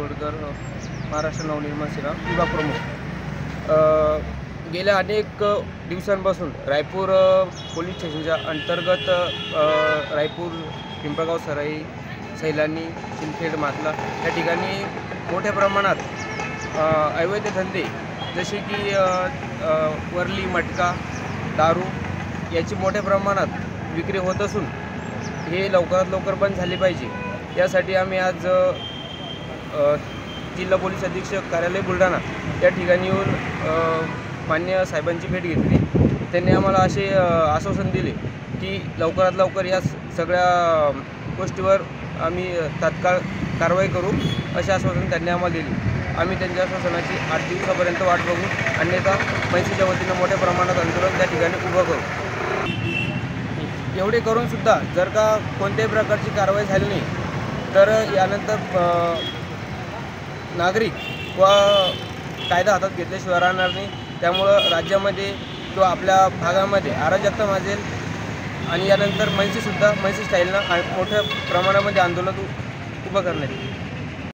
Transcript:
तोडकर, महाराष्ट्र नवनिर्माण सेना विभाग प्रमुख। गेल्या अनेक दिवसांपासून रायपूर पोलीस स्टेशनच्या अंतर्गत रायपूर, पिंपळगाव सराई, सैलानी, सिंदखेड, मातला या ठिकाणी मोठ्या प्रमाणात अवैध धंदे जसे की वरली, मटका, दारू याची मोठ्या प्रमाणात विक्री होत असून हे लवकरात लवकर बंद झाले पाहिजे। यासाठी आम्ही आज जिल्हा पोलीस अधीक्षक कार्यालय बुलढाणा या ठिकाणी येऊन मान्य साहेबांची भेट घेतली। त्यांनी आम्हाला असे आश्वासन दिले की लवकरात लवकर या सगळ्या गोष्टीवर आम्ही तात्काळ कारवाई करू, असे आश्वासन त्यांनी आम्हाला दिले। आम्ही त्यांच्या आश्वासनाची 8 दिवसापर्यंत वाट बघू, अन्यथा मनसेच्या वतीनं मोठ्या प्रमाणात आंदोलन त्या ठिकाणी उभं करू। एवढे करूनसुद्धा जर का कोणत्याही प्रकारची कारवाई झाली नाही तर यानंतर नागरिक व कायदा हातात घेतल्याशिवाय राहणार नाही। त्यामुळं राज्यामध्ये किंवा आपल्या भागामध्ये अराजकता माजेल आणि यानंतर मनसे स्टाईलनं मोठ्या प्रमाणामध्ये आंदोलन उभं करण्यात येईल।